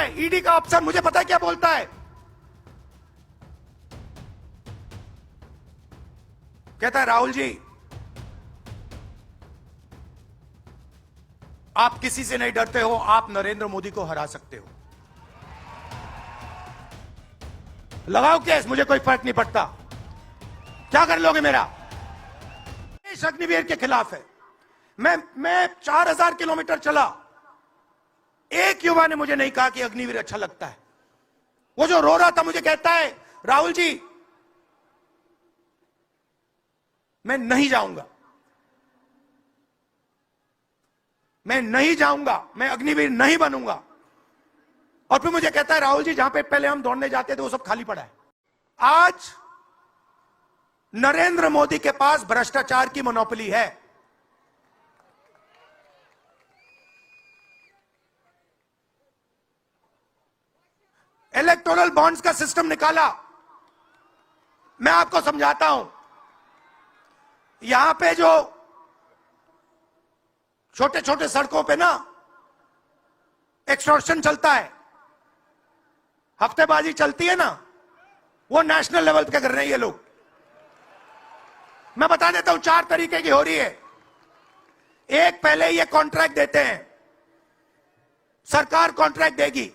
है ईडी का अफसर, मुझे पता है क्या बोलता है। कहता है राहुल जी, आप किसी से नहीं डरते हो, आप नरेंद्र मोदी को हरा सकते हो। लगाओ केस, मुझे कोई फर्क नहीं पड़ता। क्या कर लोगे मेरा? देश अग्निवीर के खिलाफ है। मैं 4000 किलोमीटर चला, एक युवा ने मुझे नहीं कहा कि अग्निवीर अच्छा लगता है। वो जो रो रहा था मुझे कहता है राहुल जी मैं नहीं जाऊंगा, मैं नहीं जाऊंगा, मैं अग्निवीर नहीं बनूंगा। और फिर मुझे कहता है राहुल जी जहां पे पहले हम दौड़ने जाते थे वो सब खाली पड़ा है। आज नरेंद्र मोदी के पास भ्रष्टाचार की मोनोपोली है। इलेक्टोरल बॉन्ड्स का सिस्टम निकाला। मैं आपको समझाता हूं, यहां पे जो छोटे छोटे सड़कों पे ना एक्सटॉर्शन चलता है, हफ्तेबाजी चलती है ना, वो नेशनल लेवल पे कर रहे हैं ये लोग। मैं बता देता हूं, 4 तरीके की हो रही है। एक, पहले ये कॉन्ट्रैक्ट देते हैं, सरकार कॉन्ट्रैक्ट देगी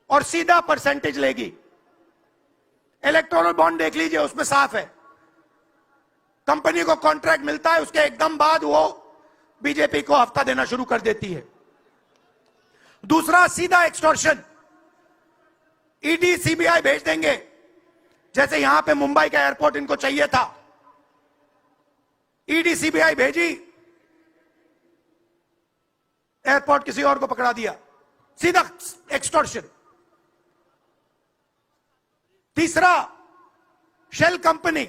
और सीधा परसेंटेज लेगी। इलेक्टोरल बॉन्ड देख लीजिए, उसमें साफ है, कंपनी को कॉन्ट्रैक्ट मिलता है, उसके एकदम बाद वो बीजेपी को हफ्ता देना शुरू कर देती है। दूसरा, सीधा एक्सटॉर्शन, ईडी सीबीआई भेज देंगे। जैसे यहां पे मुंबई का एयरपोर्ट इनको चाहिए था, ईडी सीबीआई भेजी, एयरपोर्ट किसी और को पकड़ा दिया, सीधा एक्सटॉर्शन। तीसरा, शेल कंपनी,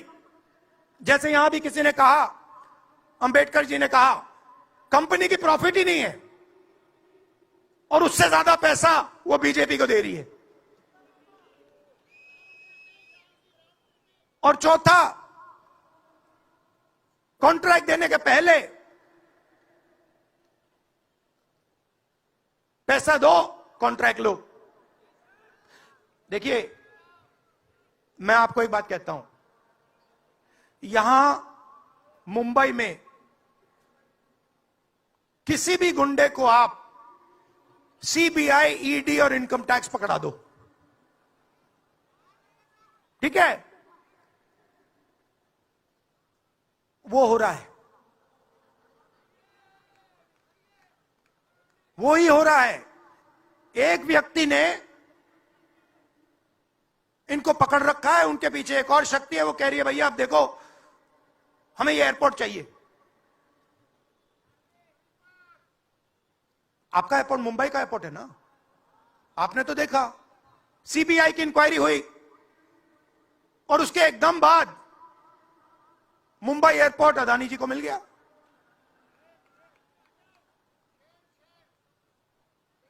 जैसे यहां भी किसी ने कहा, अंबेडकर जी ने कहा, कंपनी की प्रॉफिट ही नहीं है और उससे ज्यादा पैसा वो बीजेपी को दे रही है। और चौथा, कॉन्ट्रैक्ट देने के पहले पैसा दो, कॉन्ट्रैक्ट लो। देखिए, मैं आपको एक बात कहता हूं, यहां मुंबई में किसी भी गुंडे को आप सीबीआई, ईडी और इनकम टैक्स पकड़ा दो, ठीक है, वो हो रहा है, वो ही हो रहा है। एक व्यक्ति ने इनको पकड़ रखा है, उनके पीछे एक और शक्ति है, वो कह रही है भैया आप देखो हमें ये एयरपोर्ट चाहिए। आपका एयरपोर्ट मुंबई का एयरपोर्ट है ना, आपने तो देखा, सीबीआई की इंक्वायरी हुई और उसके एकदम बाद मुंबई एयरपोर्ट अदानी जी को मिल गया।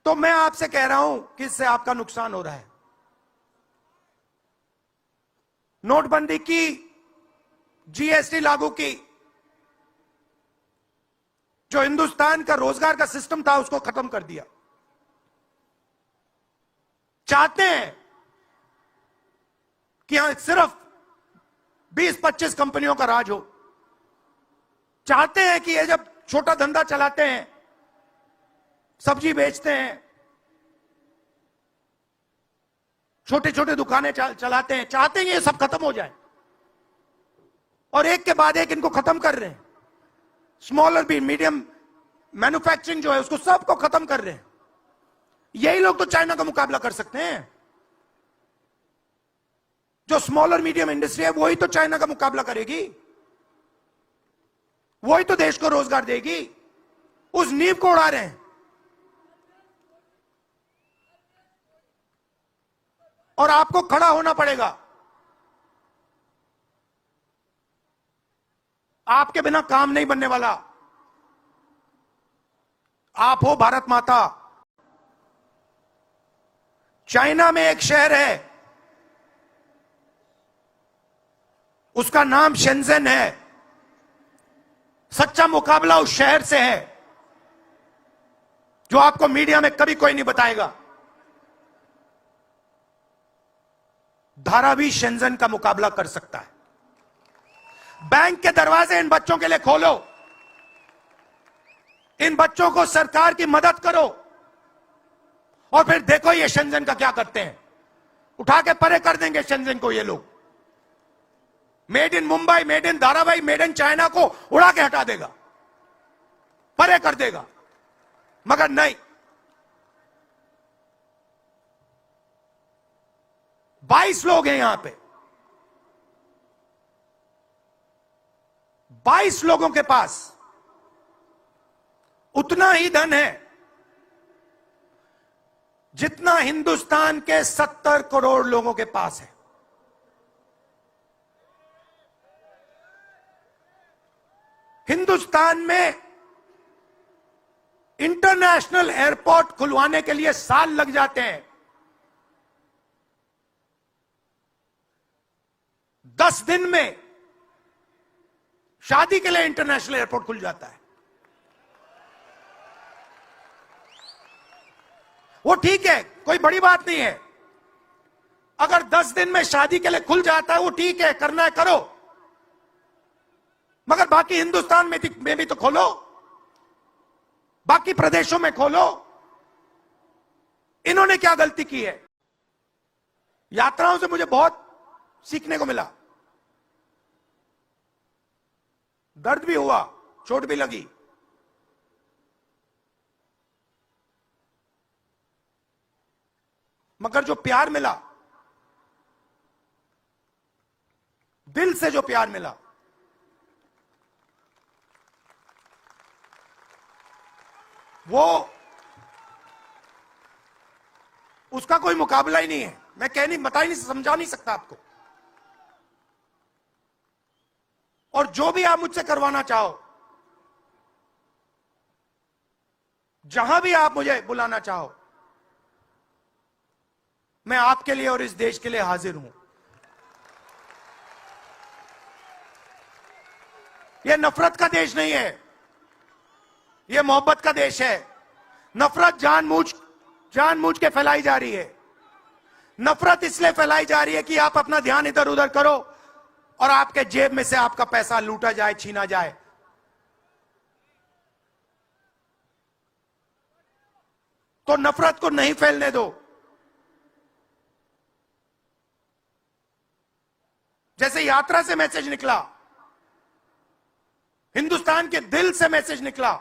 तो मैं आपसे कह रहा हूं कि इससे आपका नुकसान हो रहा है। नोटबंदी की, जीएसटी लागू की, जो हिंदुस्तान का रोजगार का सिस्टम था उसको खत्म कर दिया। चाहते हैं कि यहां सिर्फ 20-25 कंपनियों का राज हो। चाहते हैं कि ये जब छोटा धंधा चलाते हैं, सब्जी बेचते हैं, छोटे छोटे दुकानें चलाते हैं, चाहते हैं ये सब खत्म हो जाए। और एक के बाद एक इनको खत्म कर रहे हैं। स्मॉल और मीडियम मैन्युफैक्चरिंग जो है उसको सबको खत्म कर रहे हैं। यही लोग तो चाइना का मुकाबला कर सकते हैं। जो स्मॉल और मीडियम इंडस्ट्री है वही तो चाइना का मुकाबला करेगी, वही तो देश को रोजगार देगी। उस नींव को उड़ा रहे हैं। और आपको खड़ा होना पड़ेगा। आपके बिना काम नहीं बनने वाला। आप हो भारत माता। चाइना में एक शहर है, उसका नाम शेंजन है। सच्चा मुकाबला उस शहर से है, जो आपको मीडिया में कभी कोई नहीं बताएगा। धारावी शेंजन का मुकाबला कर सकता है। बैंक के दरवाजे इन बच्चों के लिए खोलो, इन बच्चों को सरकार की मदद करो और फिर देखो ये शेंजन का क्या करते हैं। उठा के परे कर देंगे शेंजन को ये लोग। Made in Mumbai, made in Dharavi, made in China को उड़ा के हटा देगा, परे कर देगा। मगर नहीं, 22 लोग हैं यहां पे, 22 लोगों के पास उतना ही धन है जितना हिंदुस्तान के 70 करोड़ लोगों के पास है। हिंदुस्तान में इंटरनेशनल एयरपोर्ट खुलवाने के लिए साल लग जाते हैं। 10 दिन में शादी के लिए इंटरनेशनल एयरपोर्ट खुल जाता है। वो ठीक है, कोई बड़ी बात नहीं है। अगर 10 दिन में शादी के लिए खुल जाता है वो ठीक है, करना है करो, मगर बाकी हिंदुस्तान में भी तो खोलो, बाकी प्रदेशों में खोलो। इन्होंने क्या गलती की है? यात्राओं से मुझे बहुत सीखने को मिला, दर्द भी हुआ, चोट भी लगी, मगर जो प्यार मिला, दिल से जो प्यार मिला, वो उसका कोई मुकाबला ही नहीं है। मैं बता ही नहीं, समझा नहीं सकता आपको। और जो भी आप मुझसे करवाना चाहो, जहां भी आप मुझे बुलाना चाहो, मैं आपके लिए और इस देश के लिए हाजिर हूं। यह नफरत का देश नहीं है, यह मोहब्बत का देश है। नफरत जानबूझ के फैलाई जा रही है। नफरत इसलिए फैलाई जा रही है कि आप अपना ध्यान इधर उधर करो और आपके जेब में से आपका पैसा लूटा जाए, छीना जाए। तो नफरत को नहीं फैलने दो। जैसे यात्रा से मैसेज निकला, हिंदुस्तान के दिल से मैसेज निकला,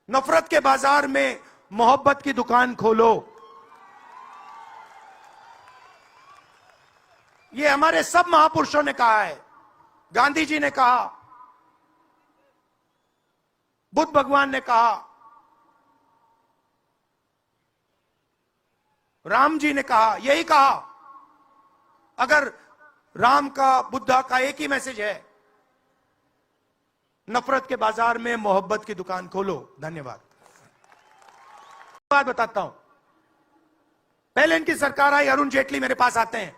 नफरत के बाजार में मोहब्बत की दुकान खोलो। ये हमारे सब महापुरुषों ने कहा है। गांधी जी ने कहा, बुद्ध भगवान ने कहा, राम जी ने कहा, यही कहा। अगर राम का, बुद्धा का एक ही मैसेज है, नफरत के बाजार में मोहब्बत की दुकान खोलो। धन्यवाद। बात बताता हूं। पहले इनकी सरकार आई, अरुण जेटली मेरे पास आते हैं,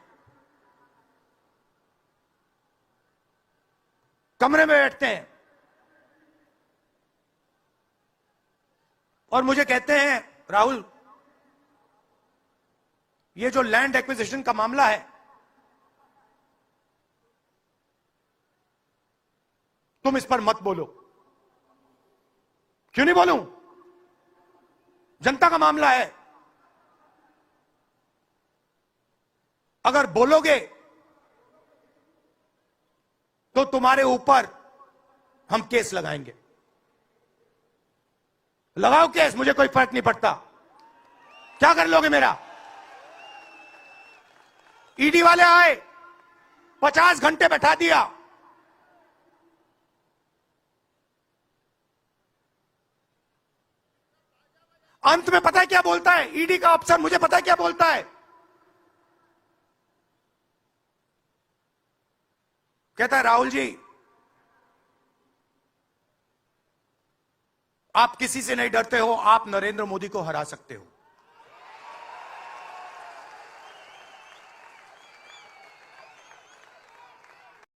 कमरे में बैठते हैं और मुझे कहते हैं, राहुल, ये जो लैंड एक्विजिशन का मामला है, तुम इस पर मत बोलो। क्यों नहीं बोलूं? जनता का मामला है। अगर बोलोगे तो तुम्हारे ऊपर हम केस लगाएंगे। लगाओ केस, मुझे कोई फर्क नहीं पड़ता। क्या कर लोगे मेरा? ईडी वाले आए, 50 घंटे बैठा दिया। अंत में पता है क्या बोलता है ईडी का अफसर? मुझे पता है क्या बोलता है। कहता है, राहुल जी, आप किसी से नहीं डरते हो, आप नरेंद्र मोदी को हरा सकते हो।